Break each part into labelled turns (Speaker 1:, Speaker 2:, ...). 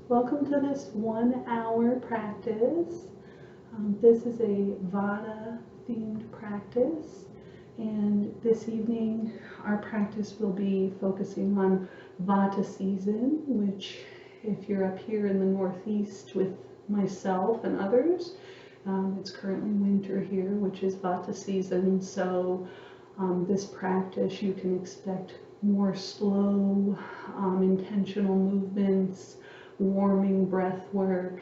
Speaker 1: Welcome to this 1 hour practice. This is a Vata themed practice, and this evening our practice will be focusing on Vata season, which if you're up here in the Northeast with myself and others, it's currently winter here, which is Vata season. So this practice you can expect more slow, intentional movements, warming breath work,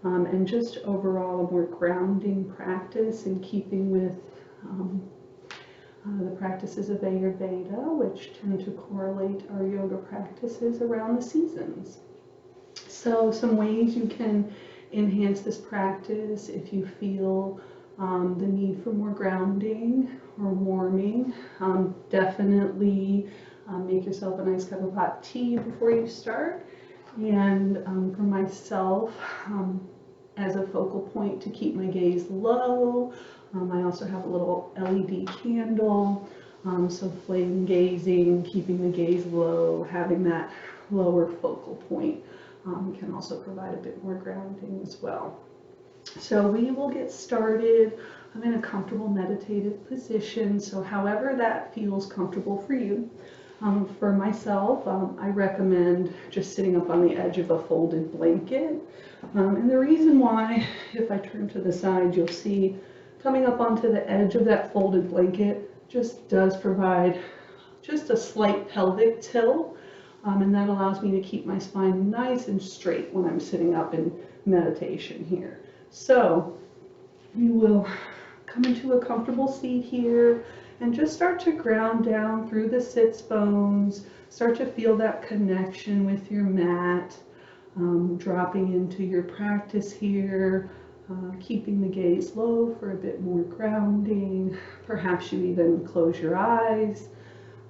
Speaker 1: and just overall a more grounding practice in keeping with the practices of Ayurveda, which tend to correlate our yoga practices around the seasons. So some ways you can enhance this practice if you feel the need for more grounding or warming. Definitely make yourself a nice cup of hot tea before you start. And for myself, as a focal point to keep my gaze low, I also have a little LED candle, so flame gazing, keeping the gaze low, having that lower focal point can also provide a bit more grounding as well. So we will get started. I'm in a comfortable meditative position, so however that feels comfortable for you. For myself, I recommend just sitting up on the edge of a folded blanket. And the reason why, if I turn to the side, you'll see coming up onto the edge of that folded blanket just does provide just a slight pelvic tilt. And that allows me to keep my spine nice and straight when I'm sitting up in meditation here. So you will come into a comfortable seat here and just start to ground down through the sits bones. Start to feel that connection with your mat, dropping into your practice here, keeping the gaze low for a bit more grounding. Perhaps you even close your eyes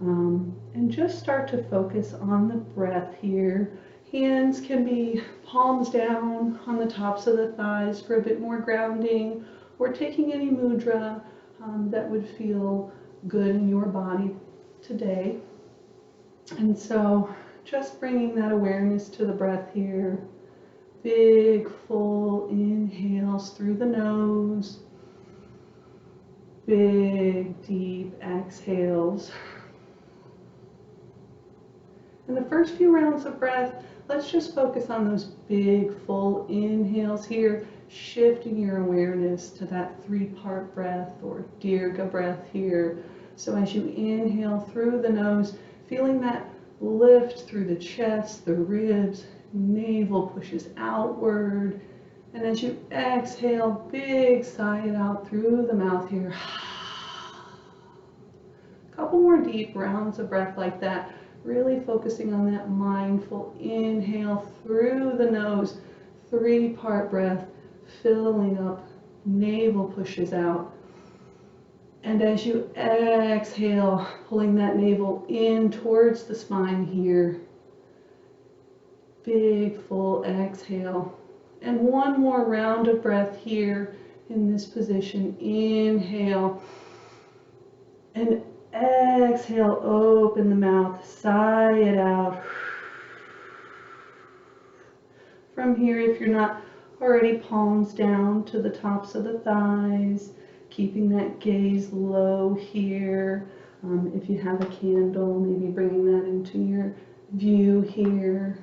Speaker 1: and just start to focus on the breath here. Hands can be palms down on the tops of the thighs for a bit more grounding, or taking any mudra that would feel good in your body today. And so just bringing that awareness to the breath here. Big full inhales through the nose. Big deep exhales. In the first few rounds of breath, let's just focus on those big full inhales here, shifting your awareness to that 3-part breath or Dirga breath here. So as you inhale through the nose, feeling that lift through the chest, the ribs, navel pushes outward. And as you exhale, big sigh it out through the mouth here. A couple more deep rounds of breath like that. Really focusing on that mindful inhale through the nose, 3-part breath, filling up, navel pushes out. And as you exhale, pulling that navel in towards the spine here. Big full exhale. And one more round of breath here in this position. Inhale. And exhale, open the mouth, sigh it out. From here, if you're not already, palms down to the tops of the thighs, keeping that gaze low here. If you have a candle, maybe bringing that into your view here.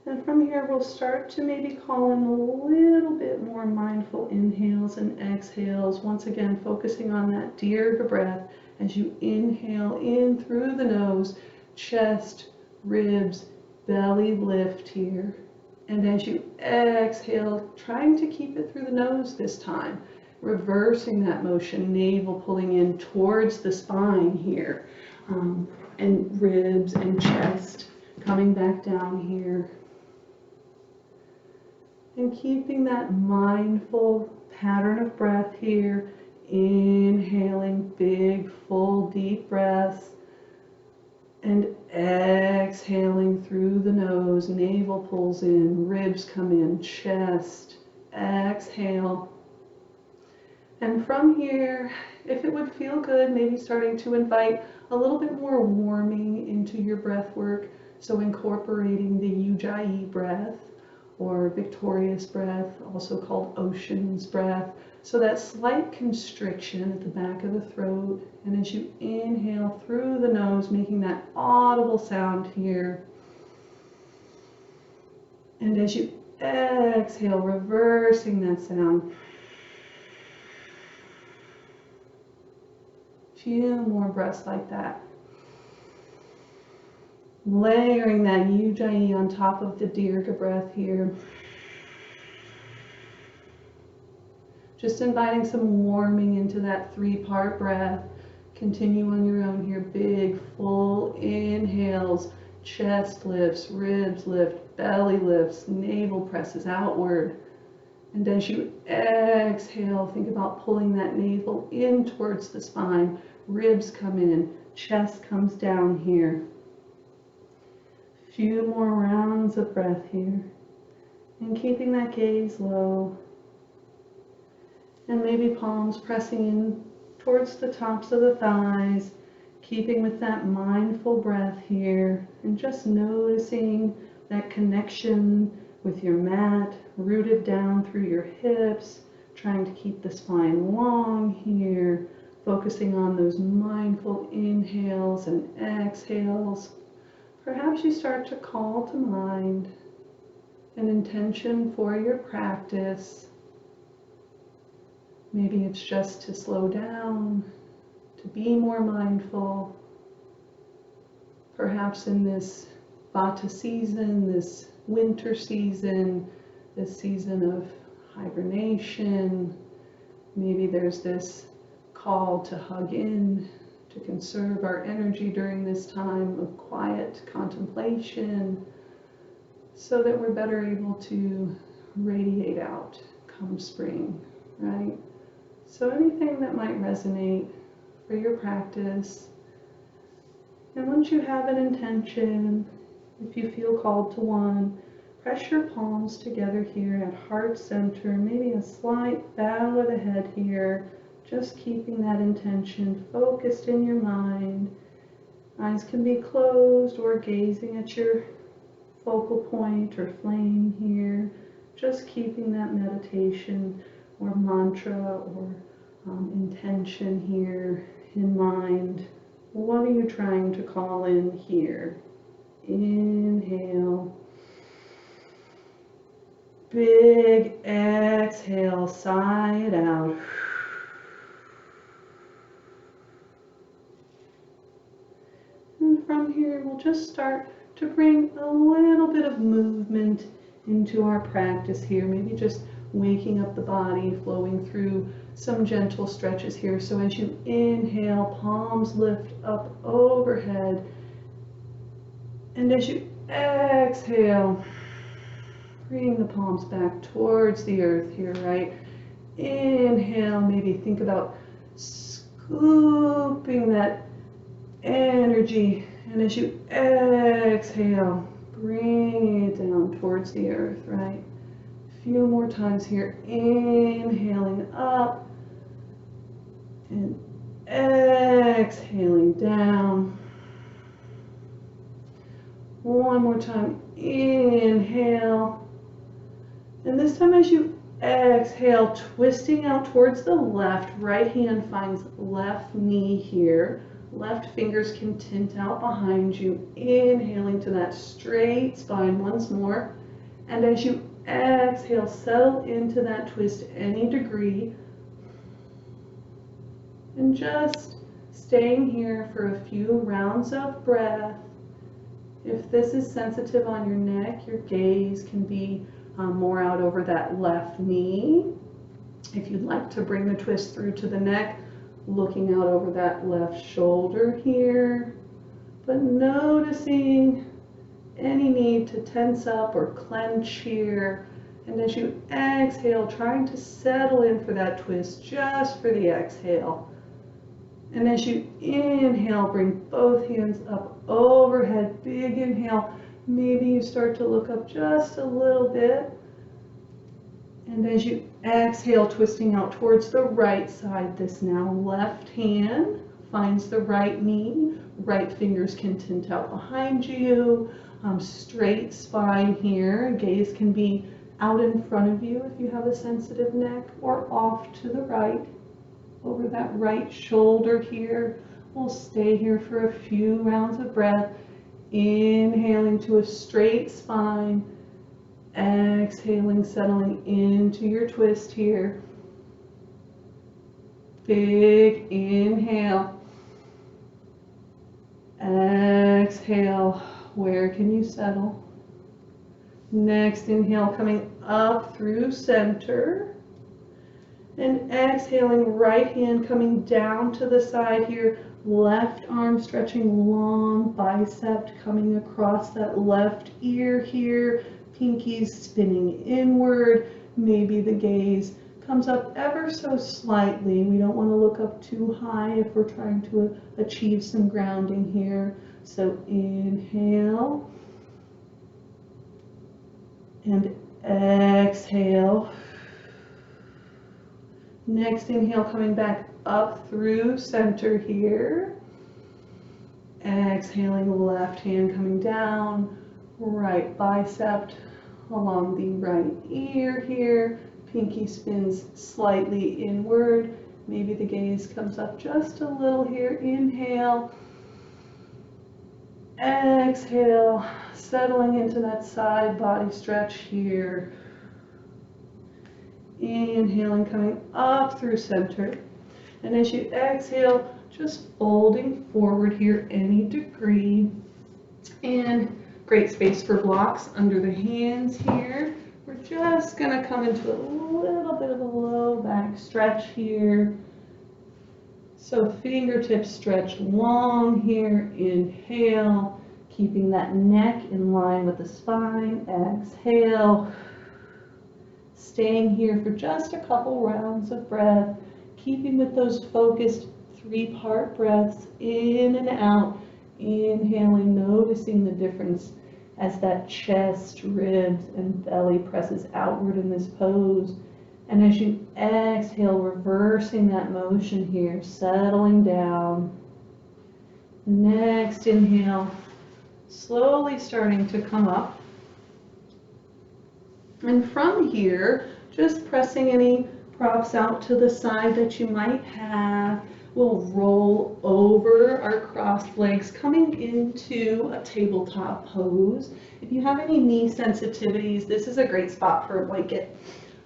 Speaker 1: And from here, we'll start to maybe call in a little bit more mindful inhales and exhales. Once again, focusing on that Dirga breath as you inhale in through the nose, chest, ribs, belly lift here. And as you exhale, trying to keep it through the nose this time, reversing that motion, navel pulling in towards the spine here, and ribs and chest coming back down here. And keeping that mindful pattern of breath here, inhaling big, full, deep breaths, and exhaling through the nose, navel pulls in, ribs come in, chest, exhale. And from here, if it would feel good, maybe starting to invite a little bit more warming into your breath work, So incorporating the Ujjayi breath or victorious breath, also called ocean's breath. So that slight constriction at the back of the throat, and as you inhale through the nose, making that audible sound here. And as you exhale, reversing that sound. Few more breaths like that. Layering that Ujjayi on top of the Dirgha breath here. Just inviting some warming into that 3-part breath. Continue on your own here. Big, full inhales. Chest lifts, ribs lift, belly lifts, navel presses outward. And as you exhale, think about pulling that navel in towards the spine. Ribs come in, chest comes down here. Few more rounds of breath here. And keeping that gaze low. And maybe palms pressing in towards the tops of the thighs. Keeping with that mindful breath here. And just noticing that connection with your mat, rooted down through your hips. Trying to keep the spine long here. Focusing on those mindful inhales and exhales. Perhaps you start to call to mind an intention for your practice. Maybe it's just to slow down, to be more mindful. Perhaps in this Vata season, this winter season, this season of hibernation, maybe there's this call to hug in, to conserve our energy during this time of quiet contemplation so that we're better able to radiate out come spring, right? So anything that might resonate for your practice. And once you have an intention, if you feel called to one, press your palms together here at heart center, maybe a slight bow of the head here. Just keeping that intention focused in your mind. Eyes can be closed or gazing at your focal point or flame here. Just keeping that meditation or mantra or intention here in mind. What are you trying to call in here? Inhale. Big exhale, sigh it out. And from here, we'll just start to bring a little bit of movement into our practice here. Maybe just waking up the body, flowing through some gentle stretches here. So as you inhale, palms lift up overhead. And as you exhale, bring the palms back towards the earth here, right? Inhale, maybe think about scooping that energy, and as you exhale, bring it down towards the earth, right? A few more times here, inhaling up and exhaling down. One more time, inhale, and this time as you exhale, twisting out towards the left, right hand finds left knee here. Left fingers can tint out behind you, inhaling to that straight spine once more. And as you exhale, settle into that twist any degree. And just staying here for a few rounds of breath. If this is sensitive on your neck, your gaze can be more out over that left knee. If you'd like to bring the twist through to the neck, looking out over that left shoulder here, but noticing any need to tense up or clench here. And as you exhale, trying to settle in for that twist just for the exhale. And as you inhale, bring both hands up overhead, big inhale. Maybe you start to look up just a little bit. And as you exhale, twisting out towards the right side, this now left hand finds the right knee. Right fingers can tint out behind you. Straight spine here. Gaze can be out in front of you if you have a sensitive neck, or off to the right, over that right shoulder here. We'll stay here for a few rounds of breath. Inhaling to a straight spine. Exhaling, settling into your twist here. Big inhale. Exhale. Where can you settle? Next inhale, coming up through center. And exhaling, right hand coming down to the side here. Left arm stretching long, bicep coming across that left ear here. Pinkies spinning inward. Maybe the gaze comes up ever so slightly. We don't want to look up too high if we're trying to achieve some grounding here. So inhale and exhale. Next inhale, coming back up through center here. Exhaling, left hand coming down, right bicep along the right ear here. Pinky spins slightly inward. Maybe the gaze comes up just a little here. Inhale. Exhale, settling into that side body stretch here. Inhaling, coming up through center. And as you exhale, just folding forward here any degree. And great space for blocks under the hands here. We're just going to come into a little bit of a low back stretch here. So fingertips stretch long here. Inhale, keeping that neck in line with the spine. Exhale. Staying here for just a couple rounds of breath, keeping with those focused 3-part breaths in and out. Inhaling, noticing the difference as that chest, ribs, and belly presses outward in this pose. And as you exhale, reversing that motion here, settling down. Next inhale, slowly starting to come up. And from here, just pressing any props out to the side that you might have. We'll roll over our crossed legs, coming into a tabletop pose. If you have any knee sensitivities, this is a great spot for a blanket.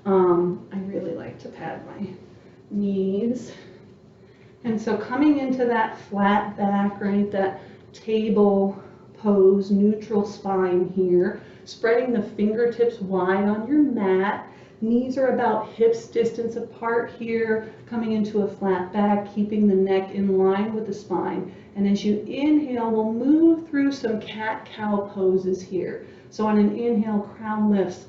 Speaker 1: I really like to pad my knees. And so coming into that flat back, right, that table pose, neutral spine here, spreading the fingertips wide on your mat. Knees are about hips distance apart here, coming into a flat back, keeping the neck in line with the spine. And as you inhale, we'll move through some cat-cow poses here. So on an inhale, crown lifts,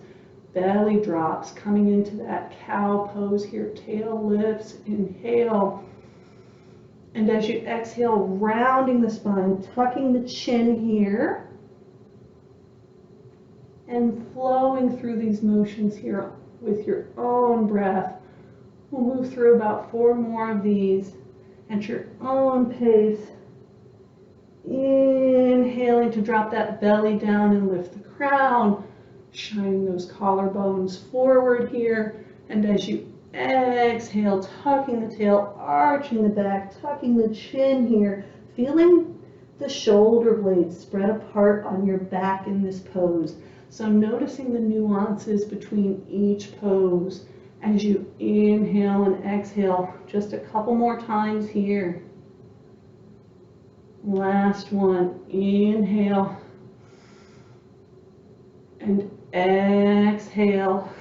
Speaker 1: belly drops, coming into that cow pose here, tail lifts, inhale. And as you exhale, rounding the spine, tucking the chin here, and flowing through these motions here with your own breath. We'll move through about 4 more of these at your own pace. Inhaling to drop that belly down and lift the crown, shining those collarbones forward here. And as you exhale, tucking the tail, arching the back, tucking the chin here, feeling the shoulder blades spread apart on your back in this pose. So noticing the nuances between each pose as you inhale and exhale. Just a couple more times here. Last one. Inhale and exhale.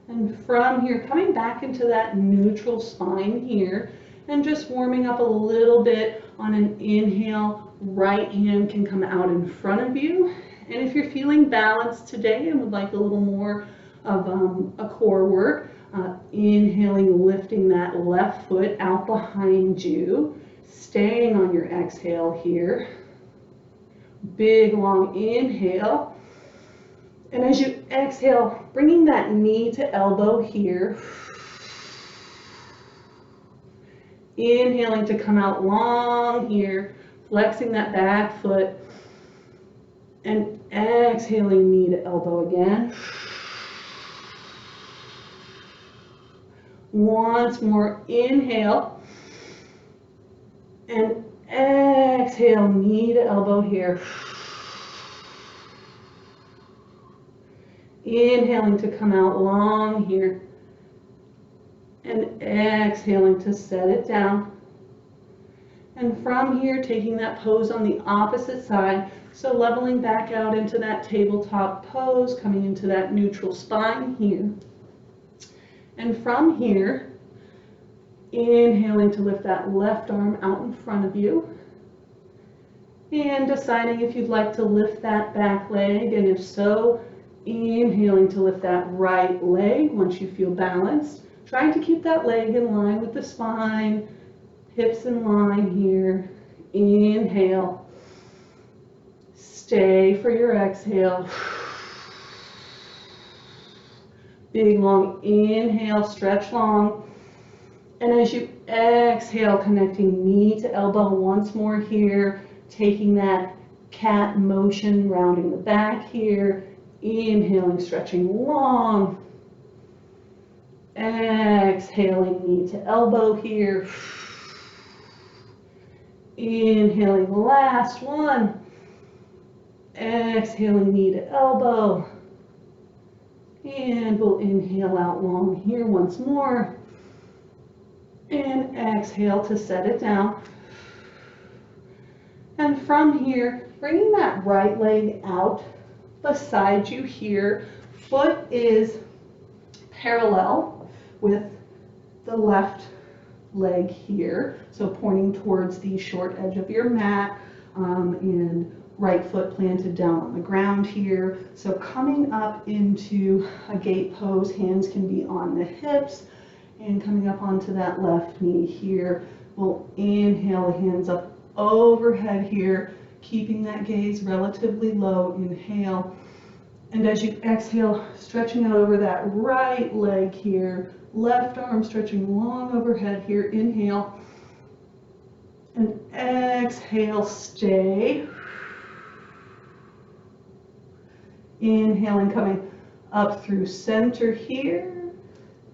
Speaker 1: And from here, coming back into that neutral spine here, and just warming up a little bit on an inhale. Right hand can come out in front of you. And if you're feeling balanced today and would like a little more of a core work, inhaling, lifting that left foot out behind you, staying on your exhale here. Big long inhale. And as you exhale, bringing that knee to elbow here. Inhaling to come out long here, Flexing that back foot and exhaling knee to elbow again. Once more, inhale and exhale, knee to elbow here. Inhaling to come out long here and exhaling to set it down. And from here, taking that pose on the opposite side, so leveling back out into that tabletop pose, coming into that neutral spine here. And from here, inhaling to lift that left arm out in front of you. And deciding if you'd like to lift that back leg, and if so, inhaling to lift that right leg once you feel balanced. Trying to keep that leg in line with the spine, hips in line here. Inhale. Stay for your exhale. Big long inhale, stretch long. And as you exhale, connecting knee to elbow once more here, taking that cat motion, rounding the back here. Inhaling, stretching long. Exhaling, knee to elbow here. Inhaling, last one. Exhaling, knee to elbow. And we'll inhale out long here once more. And exhale to set it down. And from here, bringing that right leg out beside you here. Foot is parallel with the left leg here. So pointing towards the short edge of your mat, and right foot planted down on the ground here. So coming up into a gate pose, hands can be on the hips, and coming up onto that left knee here. We'll inhale, hands up overhead here, keeping that gaze relatively low. Inhale. And as you exhale, stretching out over that right leg here, left arm stretching long overhead here. Inhale. And exhale, stay. Inhaling, coming up through center here.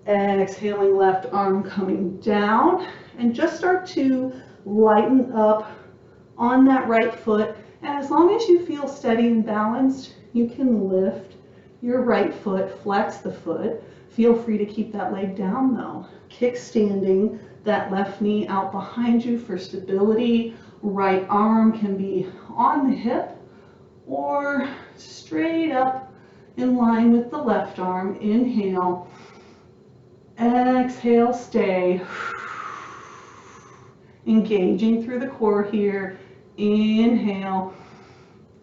Speaker 1: Exhaling, left arm coming down. And just start to lighten up on that right foot. And as long as you feel steady and balanced, you can lift your right foot, flex the foot. Feel free to keep that leg down though. Kickstanding that left knee out behind you for stability. Right arm can be on the hip or straight up in line with the left arm. Inhale. Exhale, stay. Engaging through the core here. Inhale.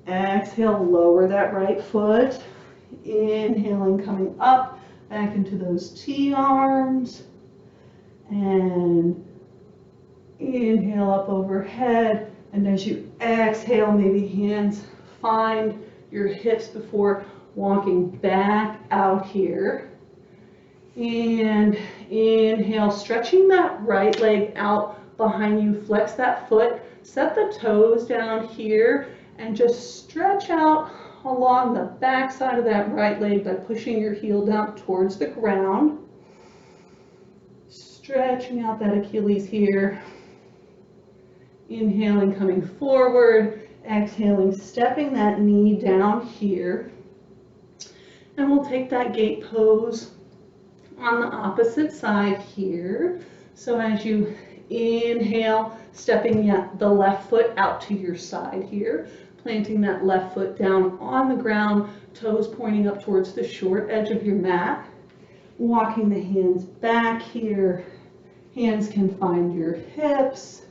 Speaker 1: Exhale, lower that right foot. Inhaling, coming up, back into those T-arms. And inhale up overhead. And as you exhale, maybe hands find your hips before walking back out here. And inhale, stretching that right leg out behind you. Flex that foot. Set the toes down here and just stretch out along the back side of that right leg by pushing your heel down towards the ground. Stretching out that Achilles here. Inhaling, coming forward. Exhaling, stepping that knee down here. And we'll take that gate pose on the opposite side here. So as you inhale, stepping the left foot out to your side here, planting that left foot down on the ground, toes pointing up towards the short edge of your mat, walking the hands back here. Hands can find your hips,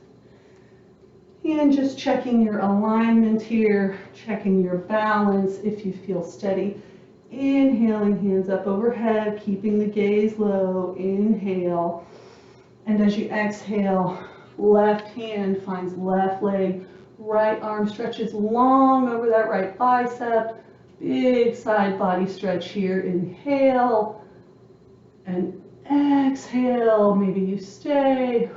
Speaker 1: and just checking your alignment here, checking your balance if you feel steady. Inhaling, hands up overhead, keeping the gaze low. Inhale. And as you exhale, left hand finds left leg, right arm stretches long over that right bicep. Big side body stretch here. Inhale and exhale. Maybe you stay.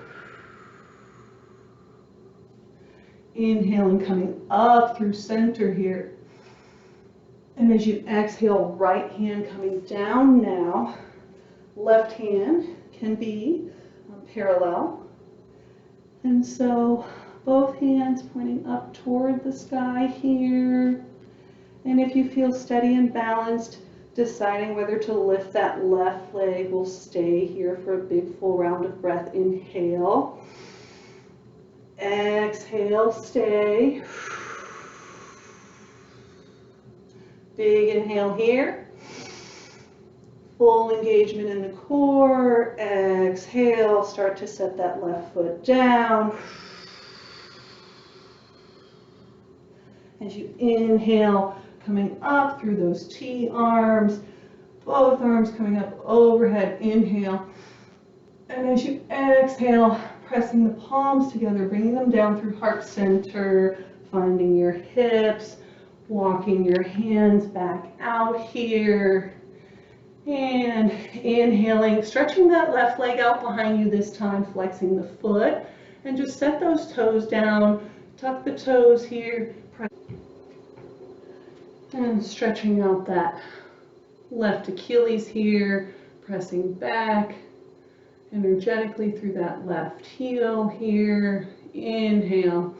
Speaker 1: Inhaling, coming up through center here. And as you exhale, right hand coming down now. Left hand can be parallel. And so both hands pointing up toward the sky here. And if you feel steady and balanced, deciding whether to lift that left leg, we'll stay here for a big full round of breath. Inhale. Exhale, stay. Big inhale here. Full engagement in the core. Exhale, start to set that left foot down. As you inhale, coming up through those T arms, both arms coming up overhead, inhale. And as you exhale, pressing the palms together, bringing them down through heart center, finding your hips, walking your hands back out here. And inhaling, stretching that left leg out behind you this time, flexing the foot. And just set those toes down, tuck the toes here. And stretching out that left Achilles here, pressing back energetically through that left heel here. Inhale.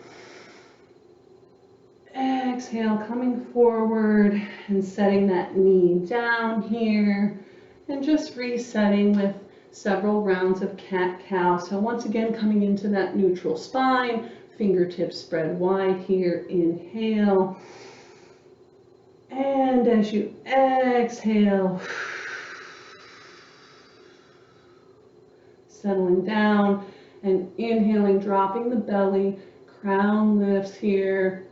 Speaker 1: Exhale, coming forward and setting that knee down here. And just resetting with several rounds of cat-cow. So once again, coming into that neutral spine, fingertips spread wide here. Inhale. And as you exhale, settling down and inhaling, dropping the belly, crown lifts here.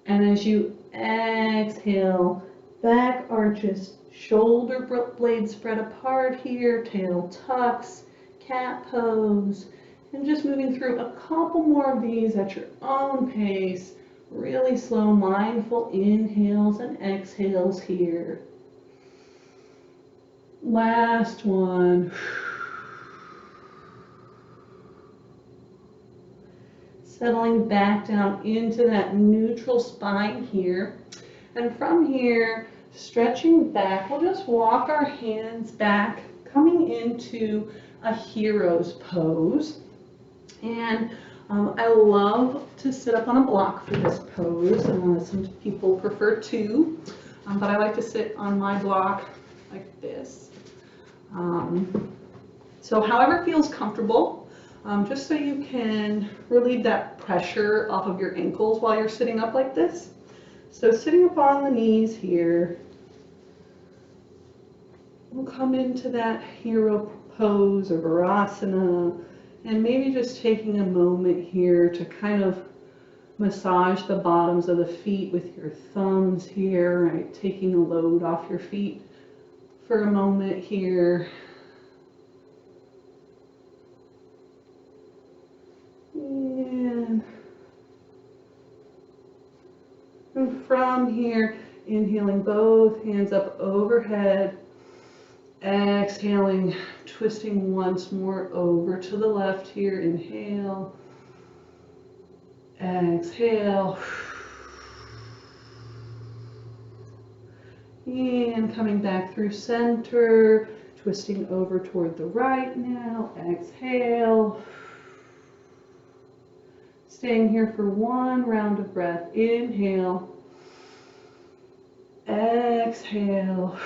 Speaker 1: And as you exhale, back arches, shoulder blades spread apart here, tail tucks, cat pose. And just moving through a couple more of these at your own pace. Really slow, mindful inhales and exhales here. Last one. Settling back down into that neutral spine here. And from here, stretching back, we'll just walk our hands back, coming into a hero's pose. And I love to sit up on a block for this pose. Some people prefer two, but I like to sit on my block like this. So however feels comfortable, just so you can relieve that pressure off of your ankles while you're sitting up like this. So sitting up on the knees here, we'll come into that hero pose or Virasana. And maybe just taking a moment here to kind of massage the bottoms of the feet with your thumbs here, right? Taking a load off your feet for a moment here. And from here, inhaling both hands up overhead. Exhaling, twisting once more over to the left here. Inhale. Exhale. And coming back through center, twisting over toward the right now. Exhale. Staying here for one round of breath. Inhale. Exhale.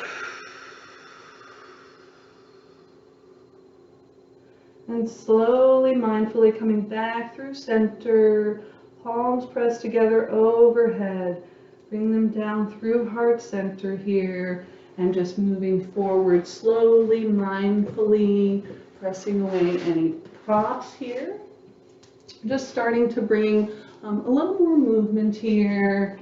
Speaker 1: And slowly, mindfully coming back through center, palms pressed together overhead. Bring them down through heart center here, and just moving forward slowly, mindfully, pressing away any props here. Just starting to bring a little more movement here.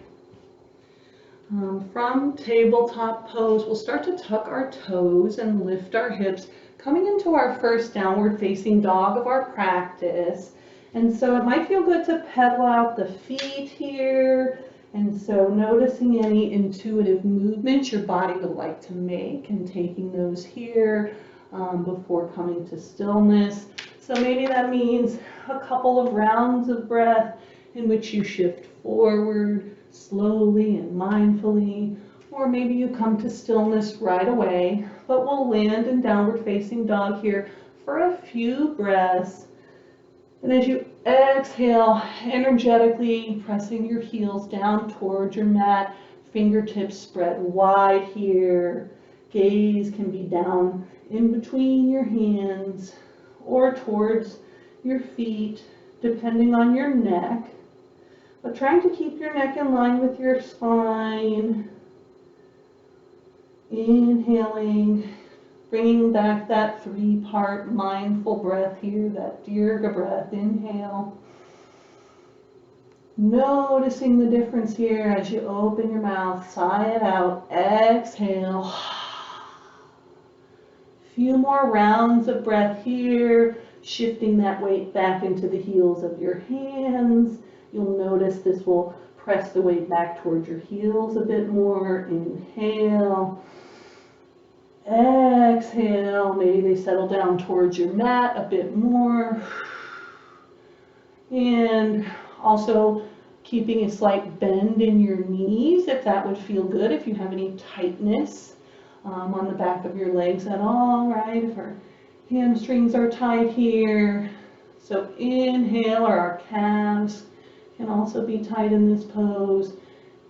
Speaker 1: From tabletop pose, we'll start to tuck our toes and lift our hips, coming into our first downward facing dog of our practice. And so it might feel good to pedal out the feet here. And so noticing any intuitive movements your body would like to make and taking those here before coming to stillness. So maybe that means a couple of rounds of breath in which you shift forward slowly and mindfully, or maybe you come to stillness right away, but we'll land in downward facing dog here for a few breaths. And as you exhale, energetically pressing your heels down towards your mat, fingertips spread wide here. Gaze can be down in between your hands or towards your feet, depending on your neck. But trying to keep your neck in line with your spine. Inhaling, bringing back that 3-part mindful breath here, that Dirga breath. Inhale. Noticing the difference here as you open your mouth, sigh it out, exhale. Few more rounds of breath here, shifting that weight back into the heels of your hands. You'll notice this will press the weight back towards your heels a bit more. Inhale. Exhale. Maybe they settle down towards your mat a bit more. And also keeping a slight bend in your knees if that would feel good, if you have any tightness on the back of your legs at all, right? If our hamstrings are tight here. So inhale, or our calves can also be tight in this pose.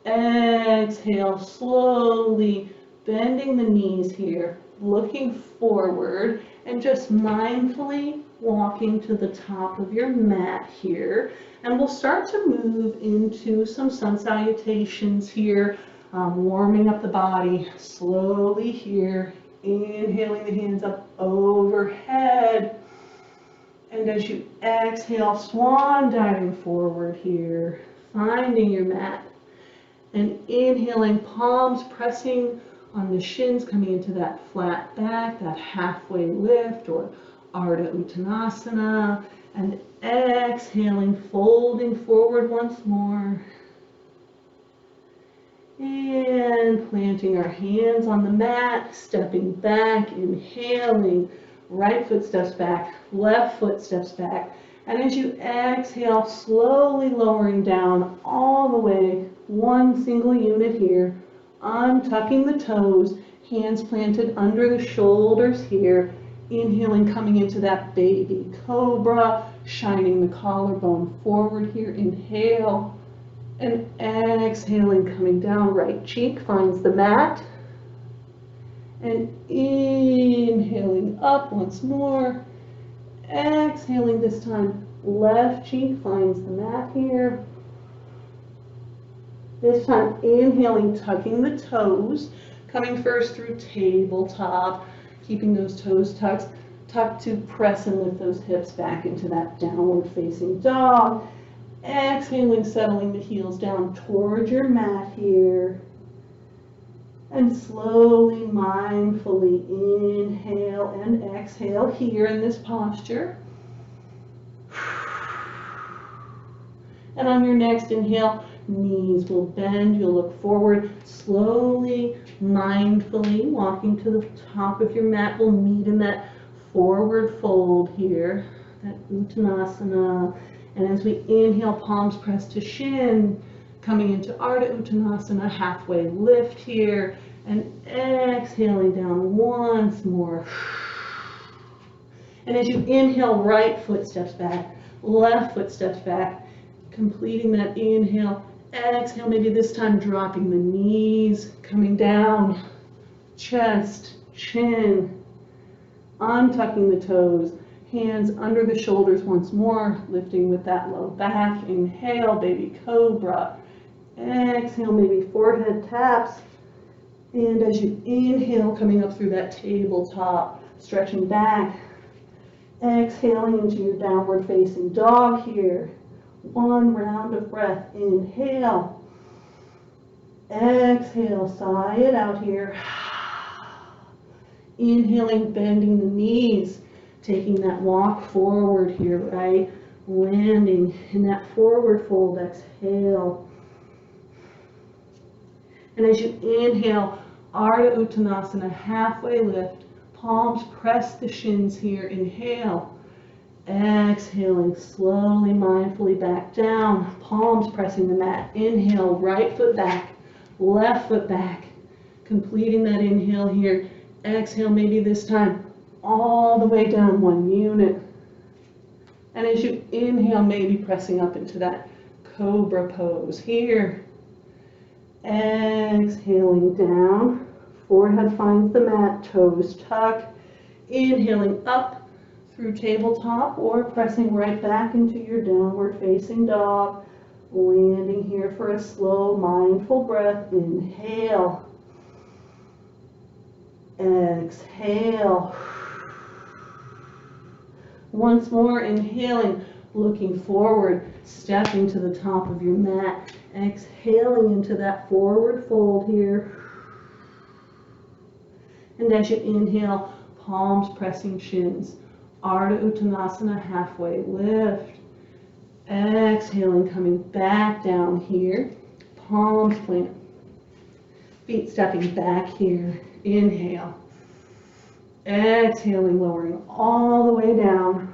Speaker 1: Exhale, slowly bending the knees here, looking forward, and just mindfully walking to the top of your mat here. And we'll start to move into some sun salutations here, warming up the body slowly here, inhaling the hands up overhead. And as you exhale, swan diving forward here, finding your mat. And inhaling, palms pressing on the shins, coming into that flat back, that halfway lift, or Ardha Uttanasana. And exhaling, folding forward once more. And planting our hands on the mat, stepping back, inhaling. Right foot steps back, left foot steps back. And as you exhale, slowly lowering down all the way, one single unit here, untucking the toes, hands planted under the shoulders here, inhaling, coming into that baby cobra, shining the collarbone forward here, inhale, and exhaling, coming down, right cheek finds the mat, and inhaling up once more, exhaling this time, left cheek finds the mat here. This time inhaling, tucking the toes, coming first through tabletop, keeping those toes tucked to press and lift those hips back into that downward facing dog. Exhaling, settling the heels down towards your mat here. And slowly, mindfully inhale and exhale here in this posture. And on your next inhale, knees will bend, you'll look forward, slowly, mindfully, walking to the top of your mat. We'll meet in that forward fold here, that Uttanasana. And as we inhale, palms press to shin, coming into Ardha Uttanasana, halfway lift here, and exhaling down once more. And as you inhale, right foot steps back, left foot steps back, completing that inhale. Exhale, maybe this time dropping the knees, coming down, chest, chin, untucking the toes, hands under the shoulders once more, lifting with that low back. Inhale, baby cobra. Exhale, maybe forehead taps. And as you inhale, coming up through that tabletop, stretching back. Exhaling into your downward facing dog here. One round of breath. Inhale. Exhale, sigh it out here. Inhaling, bending the knees, taking that walk forward here, right? Landing in that forward fold. Exhale. And as you inhale, Ardha Uttanasana, halfway lift. Palms press the shins here. Inhale. Exhaling slowly, mindfully back down. Palms pressing the mat. Inhale, right foot back, left foot back. Completing that inhale here. Exhale, maybe this time all the way down, one unit. And as you inhale, maybe pressing up into that Cobra Pose here. Exhaling down, forehead finds the mat, toes tuck. Inhaling up through tabletop or pressing right back into your downward facing dog. Landing here for a slow, mindful breath. Inhale. Exhale. Once more, inhaling, looking forward, stepping to the top of your mat. Exhaling into that forward fold here. And as you inhale, palms pressing shins. Ardha Uttanasana, halfway lift. Exhaling, coming back down here. Palms plant. Feet stepping back here. Inhale. Exhaling, lowering all the way down.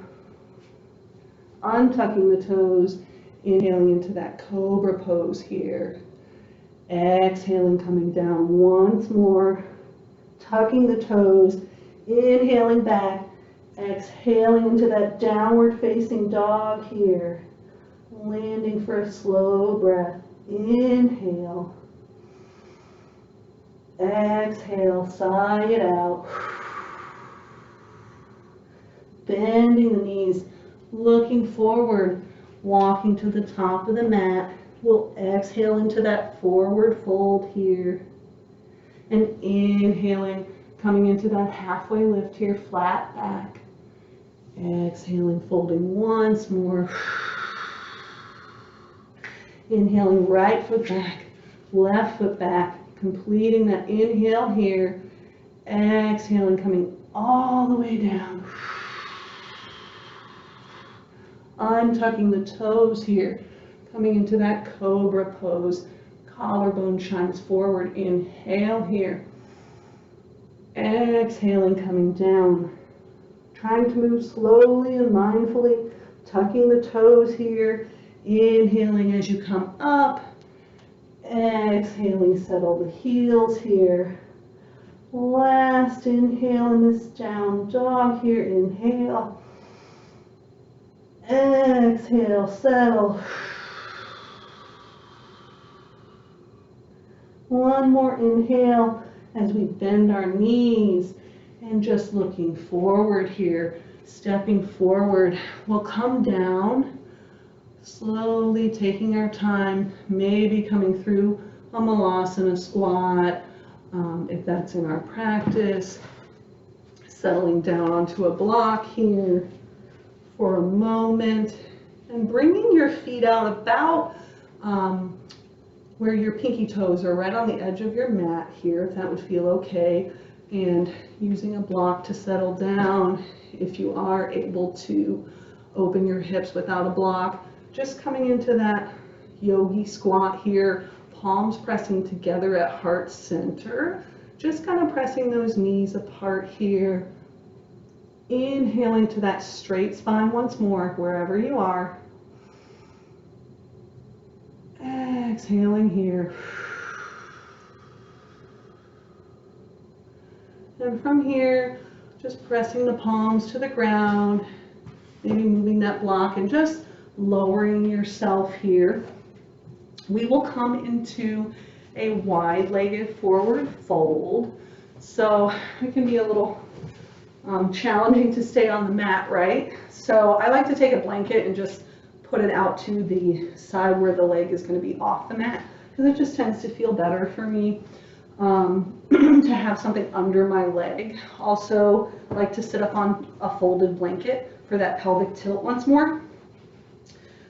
Speaker 1: Untucking the toes. Inhaling into that Cobra Pose here. Exhaling, coming down once more. Tucking the toes. Inhaling back. Exhaling into that downward facing dog here. Landing for a slow breath. Inhale. Exhale, sigh it out. Bending the knees, looking forward, walking to the top of the mat. We'll exhale into that forward fold here. And inhaling, coming into that halfway lift here, flat back. Exhaling, folding once more. Inhaling, right foot back, left foot back. Completing that inhale here. Exhaling, coming all the way down. Untucking the toes here. Coming into that Cobra Pose. Collarbone shines forward. Inhale here. Exhaling, coming down. Trying to move slowly and mindfully. Tucking the toes here. Inhaling as you come up. Exhaling, settle the heels here. Last inhale in this down dog here. Inhale. Exhale, settle. One more inhale as we bend our knees and just looking forward here, stepping forward. We'll come down, slowly taking our time, maybe coming through a malasana squat, if that's in our practice. Settling down onto a block here for a moment and bringing your feet out about where your pinky toes are, right on the edge of your mat here, if that would feel okay, and using a block to settle down. If you are able to open your hips without a block, just coming into that Yogi Squat here, palms pressing together at heart center, just kind of pressing those knees apart here. Inhaling to that straight spine once more, wherever you are. Exhaling here. And from here, just pressing the palms to the ground, maybe moving that block and just lowering yourself here. We will come into a wide-legged forward fold. So it can be a little challenging to stay on the mat, right? So I like to take a blanket and just put it out to the side where the leg is going to be off the mat, because it just tends to feel better for me to have something under my leg. Also like to sit up on a folded blanket for that pelvic tilt once more.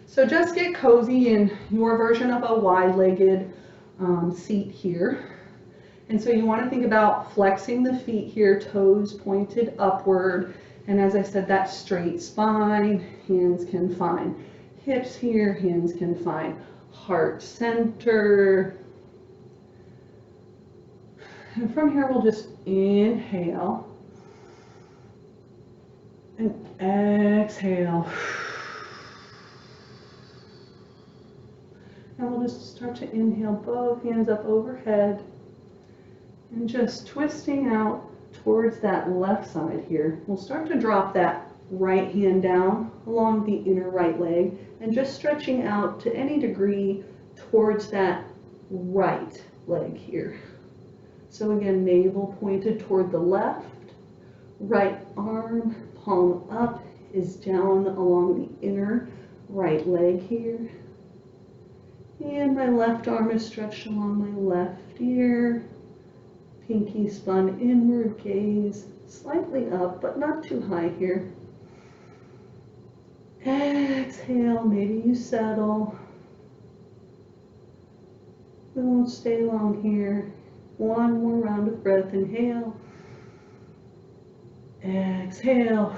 Speaker 1: So just get cozy in your version of a wide-legged seat here. And so you want to think about flexing the feet here, toes pointed upward. And as I said, that straight spine, hands can find hips here, hands can find heart center. And from here, we'll just inhale. And exhale. And we'll just start to inhale, both hands up overhead, and just twisting out towards that left side here. We'll start to drop that right hand down along the inner right leg, and just stretching out to any degree towards that right leg here. So again, navel pointed toward the left, right arm, palm up, is down along the inner right leg here. And my left arm is stretched along my left ear. Pinky spun inward, gaze slightly up, but not too high here. Exhale, maybe you settle. We won't stay long here. One more round of breath. Inhale. Exhale.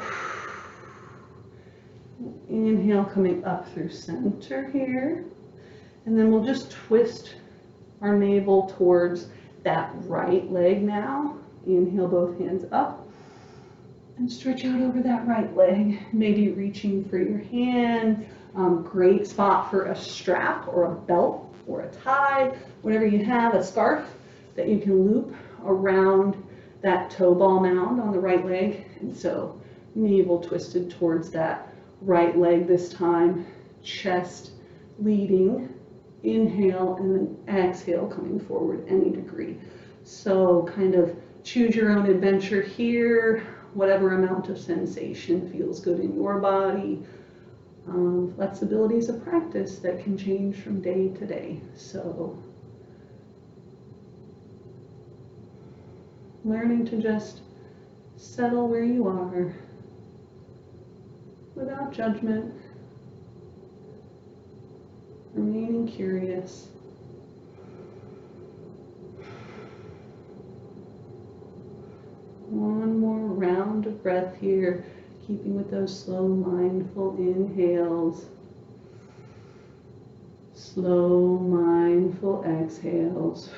Speaker 1: Inhale, coming up through center here. And then we'll just twist our navel towards that right leg now. Inhale, both hands up. And stretch out over that right leg. Maybe reaching for your hand. Great spot for a strap or a belt or a tie. Whatever you have, a scarf that you can loop around that toe ball mound on the right leg. And so navel twisted towards that right leg this time. Chest leading. Inhale and then exhale, coming forward any degree. So kind of choose your own adventure here, whatever amount of sensation feels good in your body. Flexibility is a practice that can change from day to day. So learning to just settle where you are without judgment. Remaining curious. One more round of breath here, keeping with those slow, mindful inhales. Slow, mindful exhales.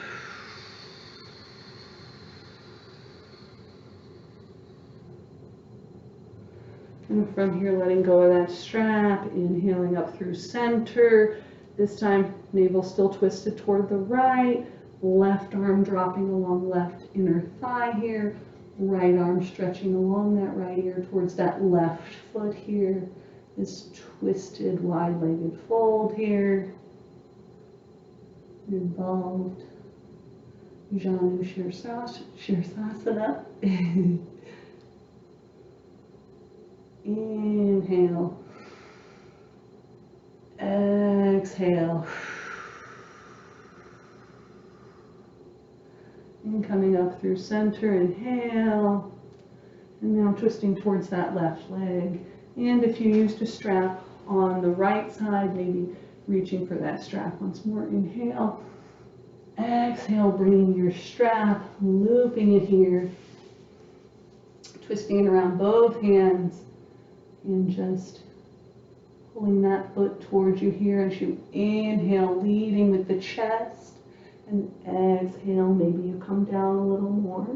Speaker 1: And from here, letting go of that strap, inhaling up through center. This time, navel still twisted toward the right, left arm dropping along left inner thigh here, right arm stretching along that right ear towards that left foot here, this twisted wide-legged fold here, involved Janu Shavasana. Inhale. Exhale. And coming up through center, inhale. And now twisting towards that left leg. And if you used a strap on the right side, maybe reaching for that strap once more. Inhale. Exhale, bringing your strap, looping it here. Twisting it around both hands. And just pulling that foot towards you here as you inhale, leading with the chest, and exhale, maybe you come down a little more.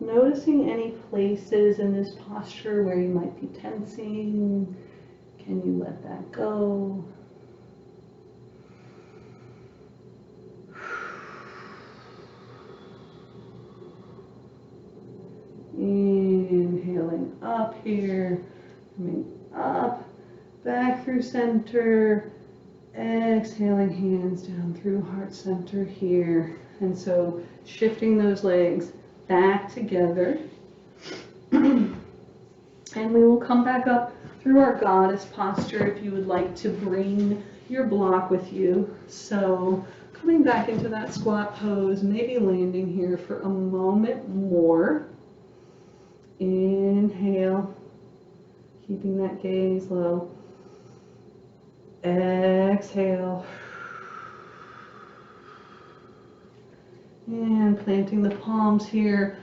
Speaker 1: Noticing any places in this posture where you might be tensing. Can you let that go? Inhaling up here, coming up, back through center, exhaling hands down through heart center here. And so shifting those legs back together. And we will come back up through our goddess posture if you would like to bring your block with you. So coming back into that squat pose, maybe landing here for a moment more. Inhale, keeping that gaze low. Exhale. And planting the palms here.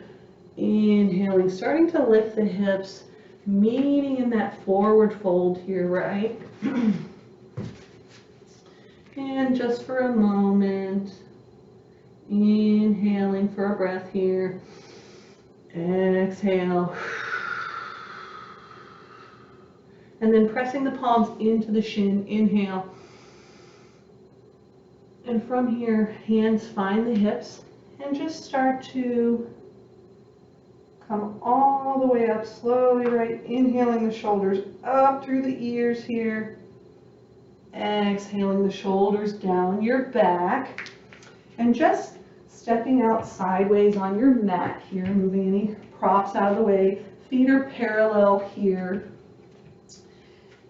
Speaker 1: Inhaling, starting to lift the hips, meeting in that forward fold here, right? And just for a moment, Inhaling for a breath here. Exhale. And then pressing the palms into the shin. Inhale. And from here, hands find the hips and just start to come all the way up slowly, right? Inhaling the shoulders up through the ears here. Exhaling the shoulders down your back. And just stepping out sideways on your mat here, moving any props out of the way. Feet are parallel here.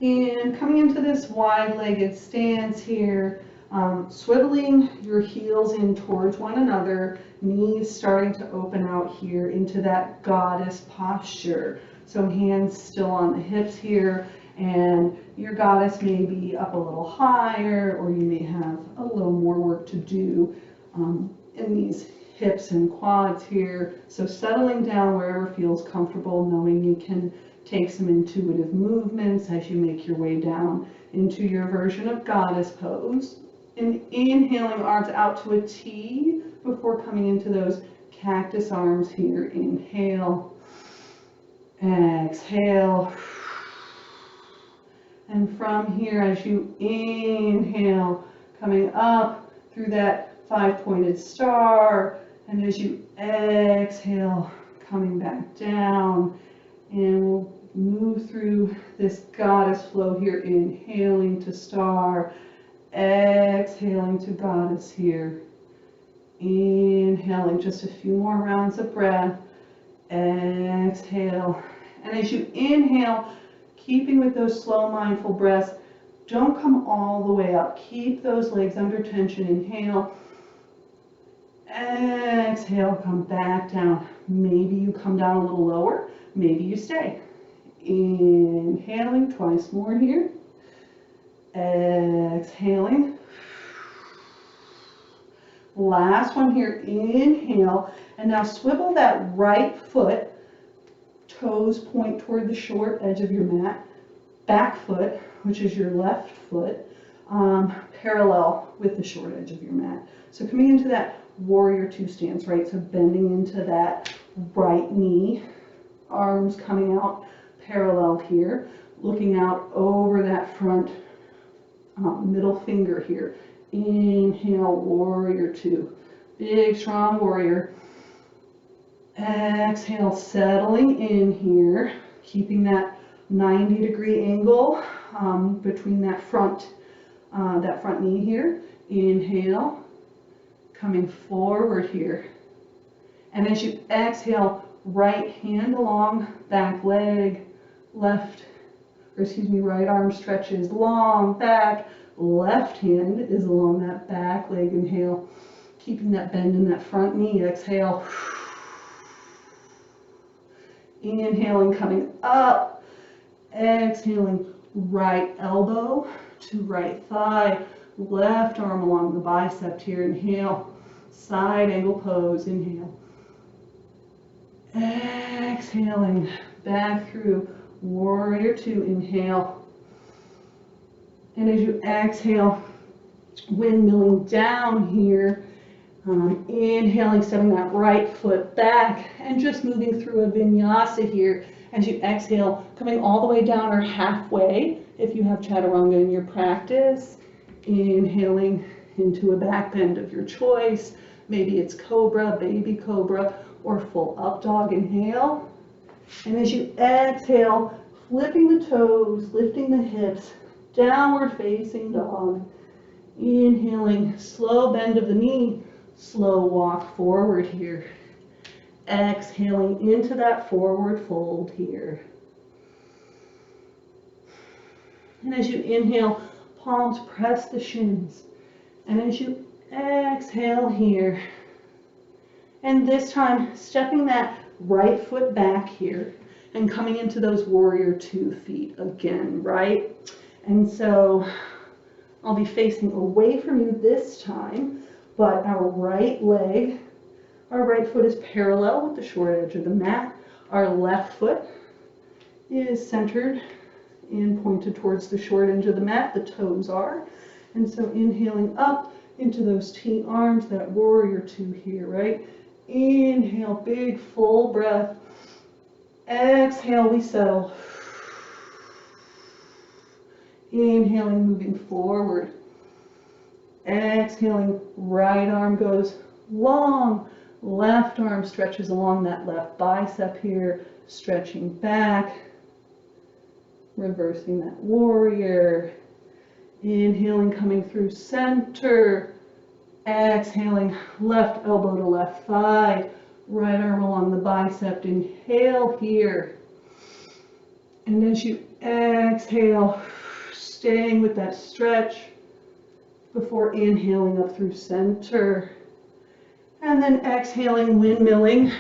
Speaker 1: And coming into this wide-legged stance here, swiveling your heels in towards one another, knees starting to open out here into that goddess posture. So hands still on the hips here, and your goddess may be up a little higher, or you may have a little more work to do in these hips and quads here. So settling down wherever feels comfortable, knowing you can take some intuitive movements as you make your way down into your version of goddess pose. And inhaling arms out to a T before coming into those cactus arms here. Inhale, exhale. And from here, as you inhale, coming up through that five-pointed star, and as you exhale, coming back down. And we'll move through this goddess flow here, inhaling to star, exhaling to goddess here. Inhaling just a few more rounds of breath. Exhale. And as you inhale, keeping with those slow mindful breaths, don't come all the way up. Keep those legs under tension. Inhale. Exhale, come back down. Maybe you come down a little lower. Maybe you stay. Inhaling twice more here. Exhaling. Last one here. Inhale. And now swivel that right foot. Toes point toward the short edge of your mat. Back foot, which is your left foot, parallel with the short edge of your mat. So coming into that warrior two stance, right? So bending into that right knee. Arms coming out parallel here, looking out over that front middle finger here. Inhale, warrior two. Big, strong warrior. Exhale, settling in here, keeping that 90-degree angle between that front knee here. Inhale, coming forward here. And as you exhale, right hand along back leg, right arm stretches long back, left hand is along that back leg. Inhale, keeping that bend in that front knee. Exhale. Inhaling, coming up. Exhaling, right elbow to right thigh, left arm along the bicep here. Inhale, side angle pose. Inhale. Exhaling, back through warrior two. Inhale. And as you exhale, windmilling down here. Inhaling, stepping that right foot back, and just moving through a vinyasa here. As you exhale, coming all the way down or halfway, if you have chaturanga in your practice. Inhaling into a back bend of your choice. Maybe it's cobra, baby cobra, or full up dog. Inhale. And as you exhale, flipping the toes, lifting the hips, downward facing dog. Inhaling, slow bend of the knee, slow walk forward here. Exhaling into that forward fold here. And as you inhale, palms press the shins. And as you exhale here, and this time stepping that right foot back here and coming into those warrior two feet again, right? And so I'll be facing away from you this time, but our right foot is parallel with the short edge of the mat. Our left foot is centered and pointed towards the short edge of the mat. The toes are. And so inhaling up, into those T arms, that warrior two here, right? Inhale, big full breath. Exhale, we settle. Inhaling, moving forward. Exhaling, right arm goes long. Left arm stretches along that left bicep here, stretching back. Reversing that warrior. Inhaling, coming through center. Exhaling, left elbow to left thigh. Right arm along the bicep. Inhale here. And as you exhale, staying with that stretch before inhaling up through center. And then exhaling, windmilling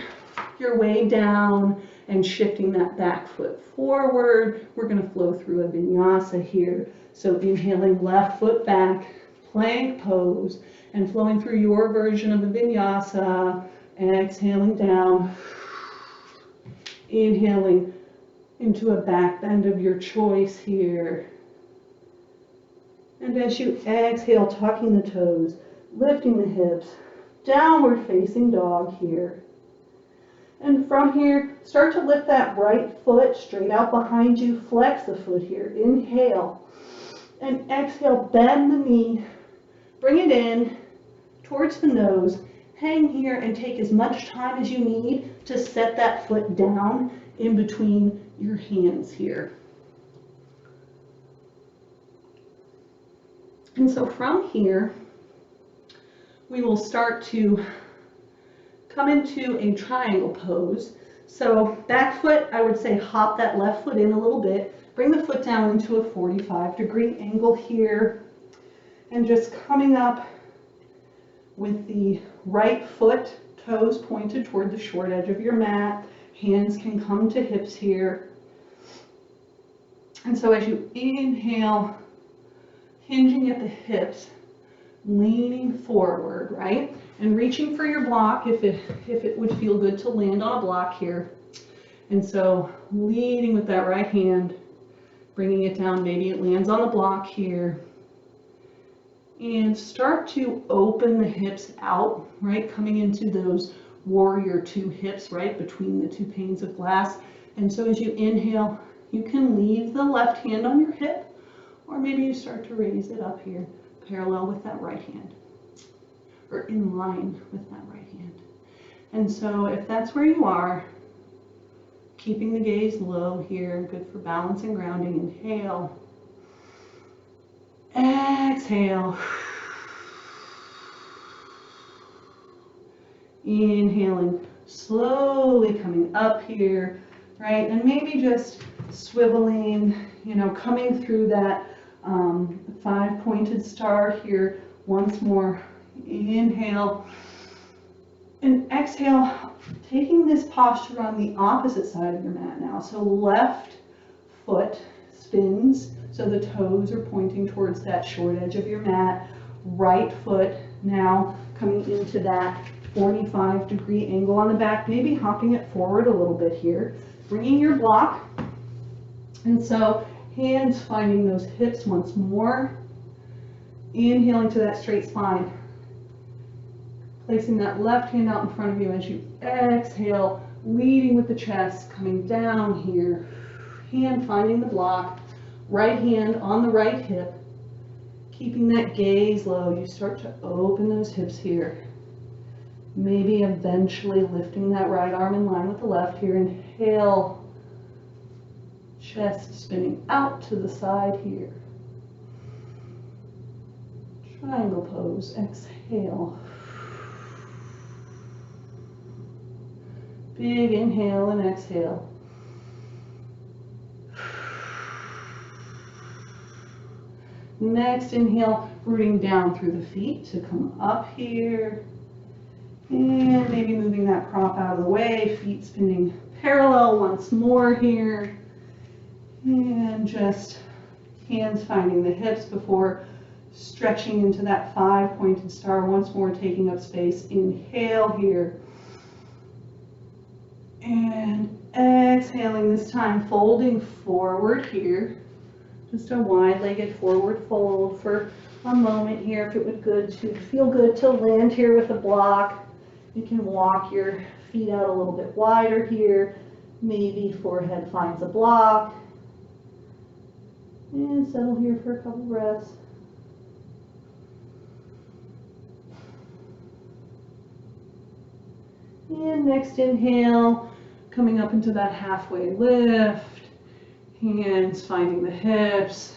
Speaker 1: your way down and shifting that back foot forward. We're going to flow through a vinyasa here. So inhaling, left foot back, plank pose, and flowing through your version of a vinyasa. Exhaling down. Inhaling into a back bend of your choice here. And as you exhale, tucking the toes, lifting the hips, downward facing dog here. And from here, start to lift that right foot straight out behind you. Flex the foot here. Inhale. And exhale, bend the knee. Bring it in towards the nose. Hang here and take as much time as you need to set that foot down in between your hands here. And so from here, we will start to come into a triangle pose. So back foot, I would say hop that left foot in a little bit. Bring the foot down into a 45-degree angle here. And just coming up with the right foot, toes pointed toward the short edge of your mat. Hands can come to hips here. And so as you inhale, hinging at the hips, leaning forward, right? And reaching for your block if it would feel good to land on a block here. And so leading with that right hand, bringing it down, maybe it lands on the block here. And start to open the hips out, right? Coming into those warrior two hips, right? Between the two panes of glass. And so as you inhale, you can leave the left hand on your hip, or maybe you start to raise it up here, parallel with that right hand, or in line with that right hand. And so if that's where you are, keeping the gaze low here, good for balance and grounding. Inhale. Exhale. Inhaling, slowly coming up here, right? And maybe just swiveling, coming through that 5-pointed star here once more. Inhale and exhale, taking this posture on the opposite side of your mat now. So left foot spins, so the toes are pointing towards that short edge of your mat. Right foot now coming into that 45-degree angle on the back, maybe hopping it forward a little bit here. Bringing your block, and so hands finding those hips once more. Inhaling to that straight spine. Placing that left hand out in front of you as you exhale, leading with the chest, coming down here. Hand finding the block, right hand on the right hip. Keeping that gaze low, you start to open those hips here. Maybe eventually lifting that right arm in line with the left here. Inhale, chest spinning out to the side here. Triangle pose, exhale. Big inhale and exhale. Next inhale, rooting down through the feet to come up here. And maybe moving that prop out of the way, feet spinning parallel once more here. And just hands finding the hips before stretching into that 5-pointed star once more, taking up space. Inhale here. And exhaling this time, folding forward here. Just a wide-legged forward fold for
Speaker 2: a moment here. If it would feel good to land here with a block, you can walk your feet out a little bit wider here. Maybe forehead finds a block. And settle here for a couple breaths. And next inhale, coming up into that halfway lift. Hands finding the hips.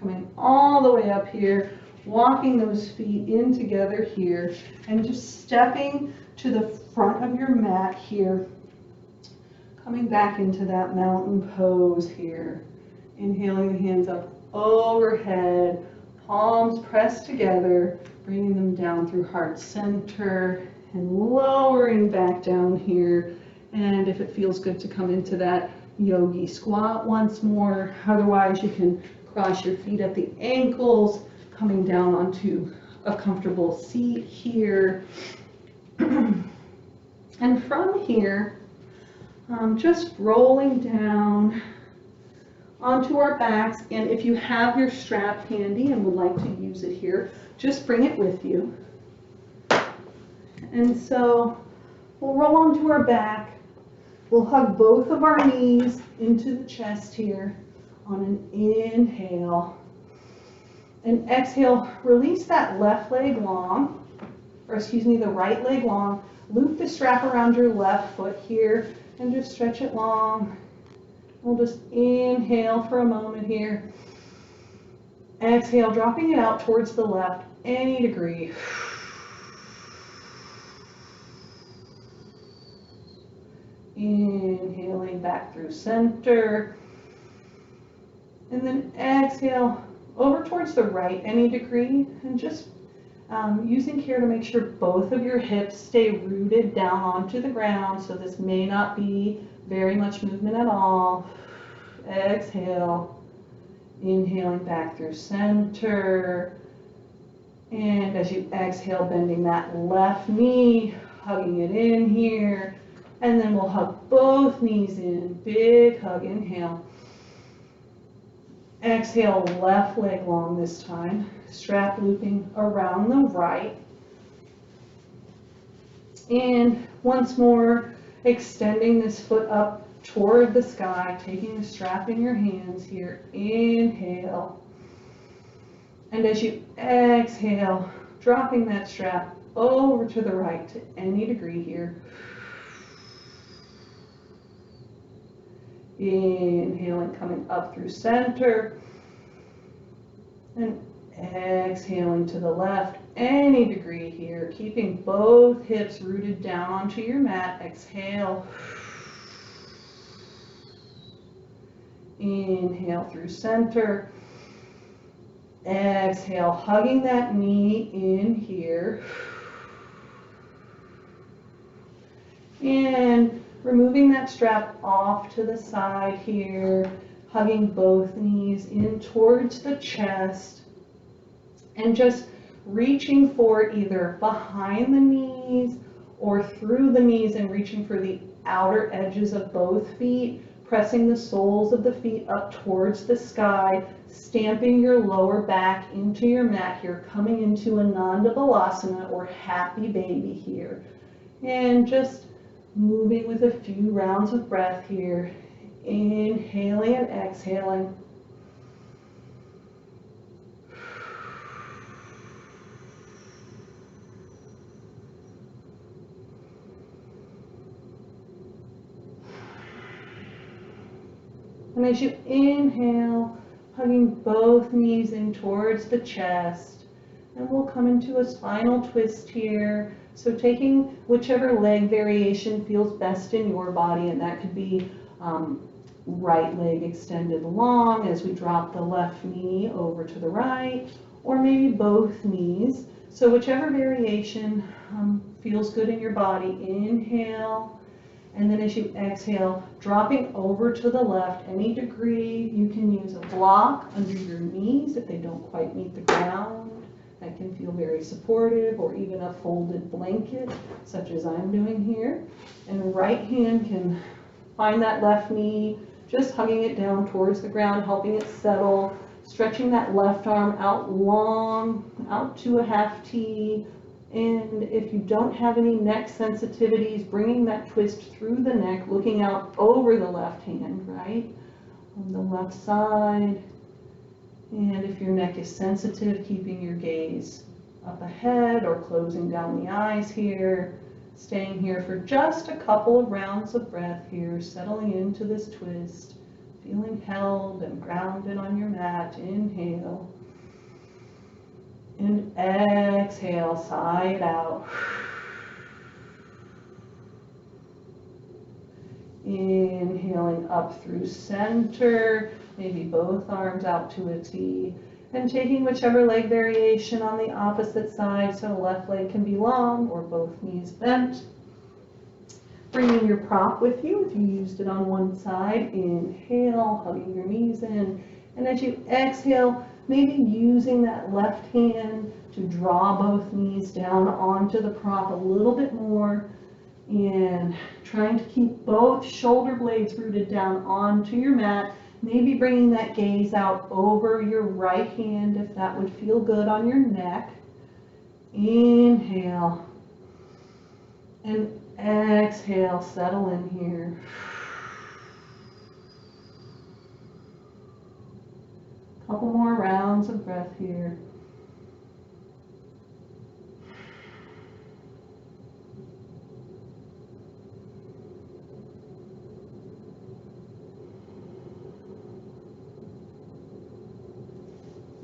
Speaker 2: Coming all the way up here. Walking those feet in together here. And just stepping to the front of your mat here. Coming back into that mountain pose here. Inhaling the hands up overhead, palms pressed together, bringing them down through heart center and lowering back down here. And if it feels good to come into that Yogi Squat once more, otherwise you can cross your feet at the ankles, coming down onto a comfortable seat here. And from here, just rolling down onto our backs, and if you have your strap handy and would like to use it here, just bring it with you. And so we'll roll onto our back. We'll hug both of our knees into the chest here on an inhale. And exhale, release that left leg long, or excuse me, the right leg long. Loop the strap around your left foot here and just stretch it long. We'll just inhale for a moment here. Exhale, dropping it out towards the left, any degree. Inhaling back through center. And then exhale over towards the right, any degree. And just using care to make sure both of your hips stay rooted down onto the ground. So this may not be very much movement at all. Exhale, inhaling back through center. And as you exhale, bending that left knee, hugging it in here. And then we'll hug both knees in, big hug, inhale. Exhale, left leg long this time. Strap looping around the right. And once more, extending this foot up toward the sky, taking the strap in your hands here. Inhale. And as you exhale, dropping that strap over to the right to any degree here. Inhaling, coming up through center. And exhaling to the left, any degree here. Keeping both hips rooted down onto your mat. Exhale. Inhale through center. Exhale, hugging that knee in here. And removing that strap off to the side here, hugging both knees in towards the chest, and just reaching for either behind the knees or through the knees and reaching for the outer edges of both feet, pressing the soles of the feet up towards the sky, stamping your lower back into your mat here, coming into Ananda Balasana or happy baby here. And just moving with a few rounds of breath here, inhaling and exhaling. And as you inhale, hugging both knees in towards the chest, and we'll come into a spinal twist here. So taking whichever leg variation feels best in your body, and that could be right leg extended long as we drop the left knee over to the right, or maybe both knees. So whichever variation feels good in your body, inhale. And then as you exhale, dropping over to the left, any degree. You can use a block under your knees if they don't quite meet the ground. That can feel very supportive, or even a folded blanket, such as I'm doing here. And the right hand can find that left knee, just hugging it down towards the ground, helping it settle. Stretching that left arm out long, out to a half T. And if you don't have any neck sensitivities, bringing that twist through the neck, looking out over the left hand, right? On the left side. And if your neck is sensitive, keeping your gaze up ahead or closing down the eyes here. Staying here for just a couple of rounds of breath here, settling into this twist. Feeling held and grounded on your mat. Inhale. And exhale, sigh it out. Inhaling up through center, maybe both arms out to a T. And taking whichever leg variation on the opposite side, so left leg can be long or both knees bent. Bringing your prop with you if you used it on one side. Inhale, hugging your knees in. And as you exhale, maybe using that left hand to draw both knees down onto the prop a little bit more. And trying to keep both shoulder blades rooted down onto your mat. Maybe bringing that gaze out over your right hand if that would feel good on your neck. Inhale. And exhale, settle in here. Couple more rounds of breath here.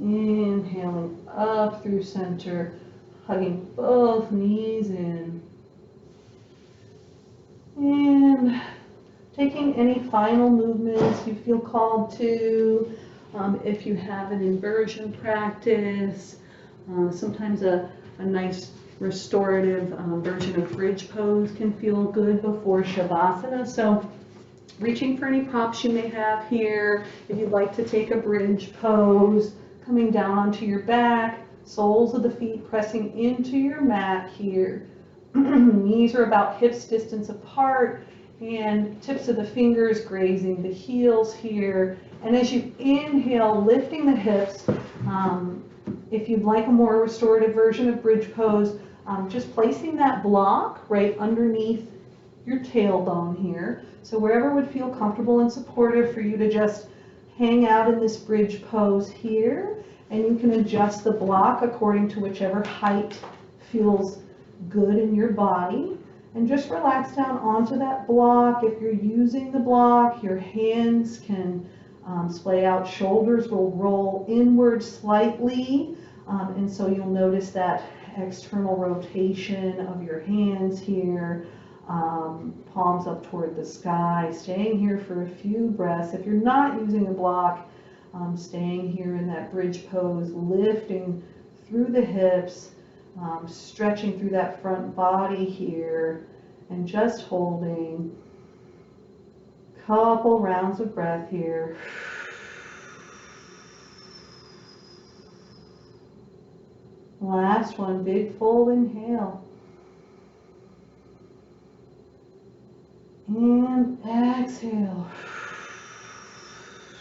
Speaker 2: Inhaling up through center, hugging both knees in. And taking any final movements you feel called to. If you have an inversion practice, sometimes a nice restorative version of bridge pose can feel good before Shavasana. So reaching for any props you may have here. If you'd like to take a bridge pose, coming down onto your back, soles of the feet pressing into your mat here. Knees are about hips distance apart and tips of the fingers grazing the heels here. And as you inhale, lifting the hips, if you'd like a more restorative version of bridge pose, just placing that block right underneath your tailbone here. So wherever would feel comfortable and supportive for you to just hang out in this bridge pose here. And you can adjust the block according to whichever height feels good in your body. And just relax down onto that block. If you're using the block, your hands can splay out, shoulders will roll inward slightly. And so you'll notice that external rotation of your hands here. Palms up toward the sky, staying here for a few breaths. If you're not using a block, staying here in that bridge pose, lifting through the hips, stretching through that front body here, and just holding. Couple rounds of breath here. Last one, big full inhale. And exhale.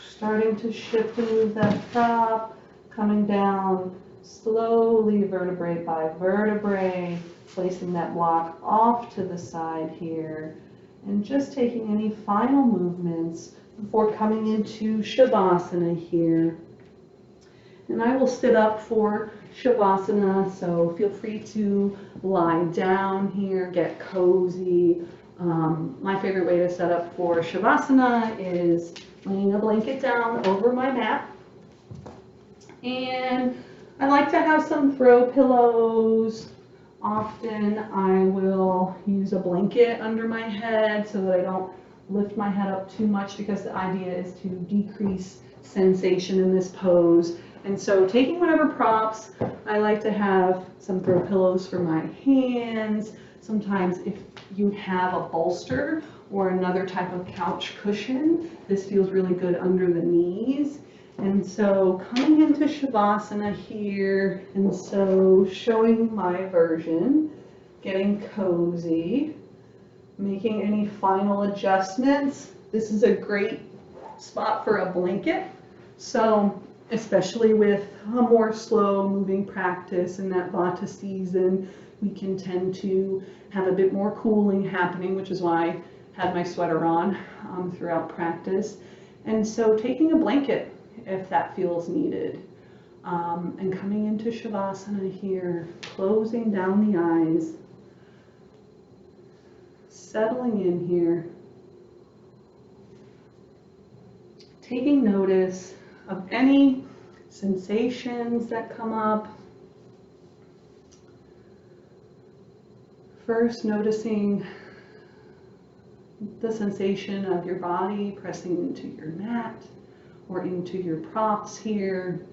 Speaker 2: Starting to shift and move that prop, coming down slowly vertebrae by vertebrae, placing that block off to the side here, and just taking any final movements before coming into Shavasana here. And I will sit up for Shavasana, so feel free to lie down here, get cozy. My favorite way to set up for Shavasana is laying a blanket down over my mat. And I like to have some throw pillows. Often I will use a blanket under my head so that I don't lift my head up too much, because the idea is to decrease sensation in this pose. And so taking whatever props, I like to have some throw pillows for my hands. Sometimes if you have a bolster or another type of couch cushion, this feels really good under the knees. And so coming into Shavasana here, and so showing my version, getting cozy, making any final adjustments. This is a great spot for a blanket. So
Speaker 1: especially with a more slow moving practice in that Vata season, we can tend to have a bit more cooling happening, which is why I had my sweater on throughout practice. And so taking a blanket if that feels needed. And coming into Shavasana here, closing down the eyes, settling in here, taking notice of any sensations that come up. First, noticing the sensation of your body pressing into your mat or into your props here.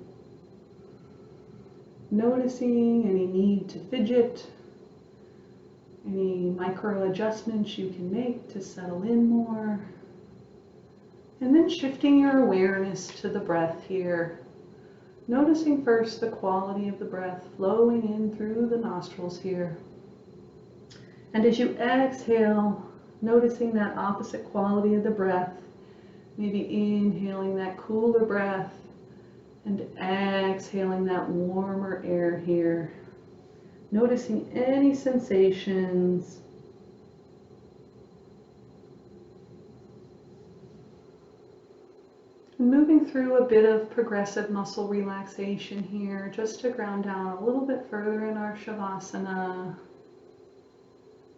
Speaker 1: Noticing any need to fidget, any micro adjustments you can make to settle in more. And then shifting your awareness to the breath here. Noticing first the quality of the breath flowing in through the nostrils here. And as you exhale, noticing that opposite quality of the breath, maybe inhaling that cooler breath and exhaling that warmer air here. Noticing any sensations. And moving through a bit of progressive muscle relaxation here, just to ground down a little bit further in our Shavasana.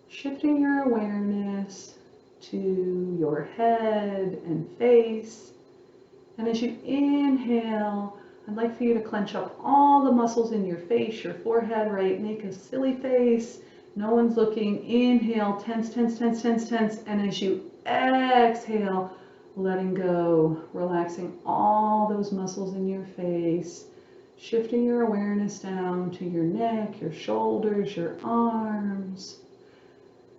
Speaker 1: Shifting your awareness to your head and face. And as you inhale, I'd like for you to clench up all the muscles in your face, your forehead, right? Make a silly face. No one's looking. Inhale, tense, tense, tense, tense, tense. And as you exhale, letting go, relaxing all those muscles in your face. Shifting your awareness down to your neck, your shoulders, your arms.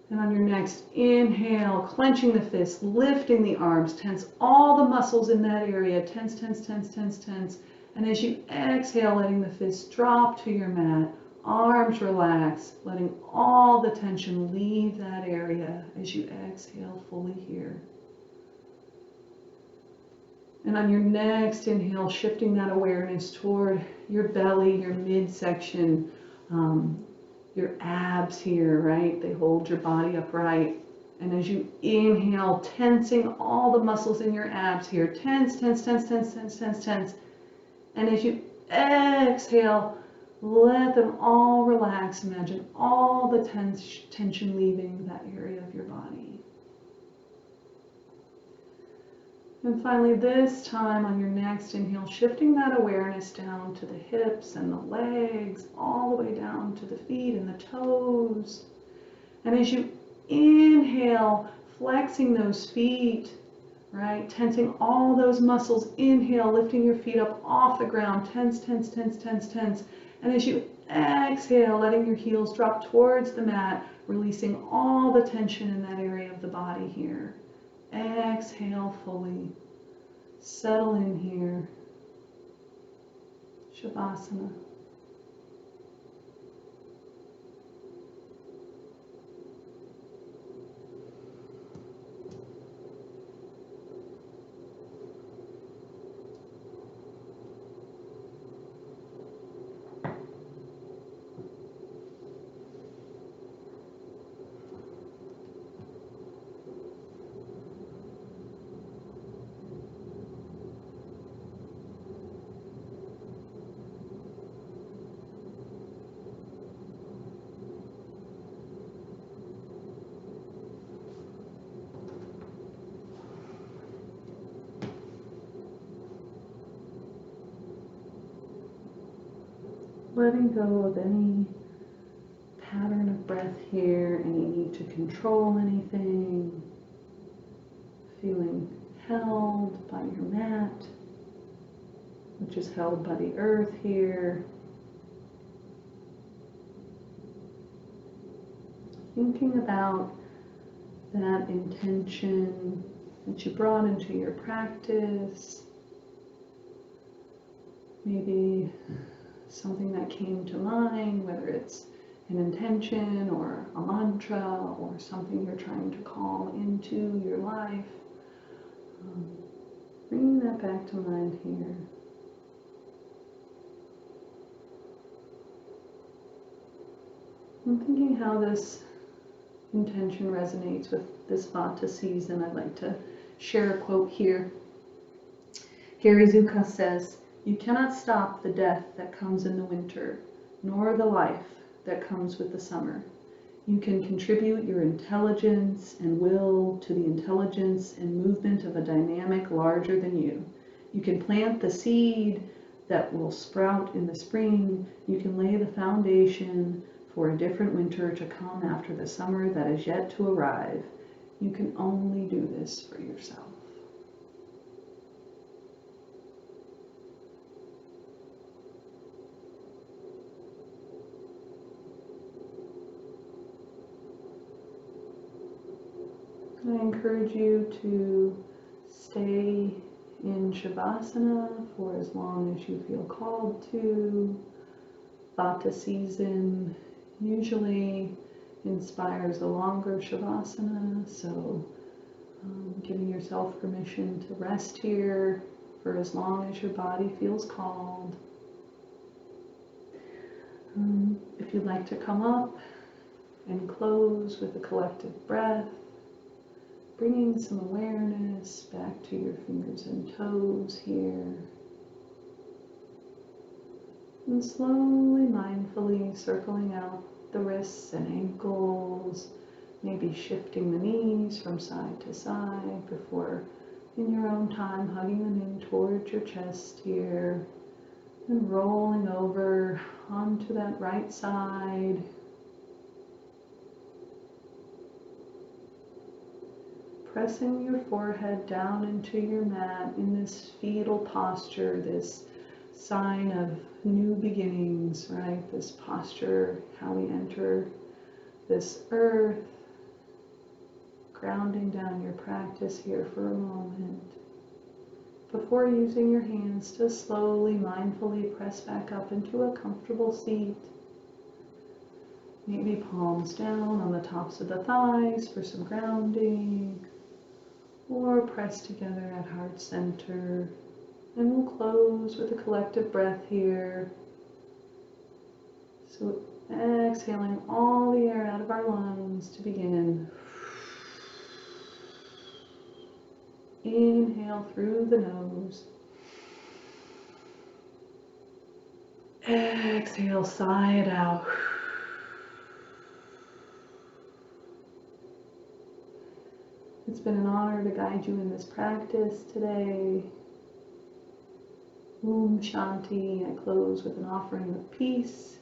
Speaker 1: And on your next inhale, clenching the fists, lifting the arms, tense all the muscles in that area, tense, tense, tense, tense, tense. And as you exhale, letting the fists drop to your mat, arms relax, letting all the tension leave that area as you exhale fully here. And on your next inhale, shifting that awareness toward your belly, your midsection, your abs here, right? They hold your body upright. And as you inhale, tensing all the muscles in your abs here. Tense, tense, tense, tense, tense, tense, tense. And as you exhale, let them all relax. Imagine all the tension leaving that area of your body. And finally, this time on your next inhale, shifting that awareness down to the hips and the legs, all the way down to the feet and the toes. And as you inhale, flexing those feet, right? Tensing all those muscles. Inhale, lifting your feet up off the ground. Tense, tense, tense, tense, tense. And as you exhale, letting your heels drop towards the mat, releasing all the tension in that area of the body here. Exhale fully. Settle in here. Shavasana. Letting go of any pattern of breath here, any need to control anything. Feeling held by your mat, which is held by the earth here. Thinking about that intention that you brought into your practice. Maybe something that came to mind, whether it's an intention or a mantra or something you're trying to call into your life. Bringing that back to mind here. I'm thinking how this intention resonates with this Vata season. I'd like to share a quote here. Gary Zukav says, "You cannot stop the death that comes in the winter, nor the life that comes with the summer. You can contribute your intelligence and will to the intelligence and movement of a dynamic larger than you. You can plant the seed that will sprout in the spring. You can lay the foundation for a different winter to come after the summer that is yet to arrive. You can only do this for yourself." I encourage you to stay in Shavasana for as long as you feel called to. Vata season usually inspires a longer Shavasana, so giving yourself permission to rest here for as long as your body feels called. If you'd like to come up and close with a collective breath, bringing some awareness back to your fingers and toes here. And slowly, mindfully circling out the wrists and ankles, maybe shifting the knees from side to side before, in your own time, hugging them in towards your chest here, and rolling over onto that right side. Pressing your forehead down into your mat in this fetal posture, this sign of new beginnings, right? This posture, how we enter this earth, grounding down your practice here for a moment before using your hands to slowly, mindfully press back up into a comfortable seat. Maybe palms down on the tops of the thighs for some grounding, or press together at heart center. And we'll close with a collective breath here. So exhaling all the air out of our lungs to begin. Inhale through the nose. Exhale, sigh it out. It's been an honor to guide you in this practice today. Om Shanti. I close with an offering of peace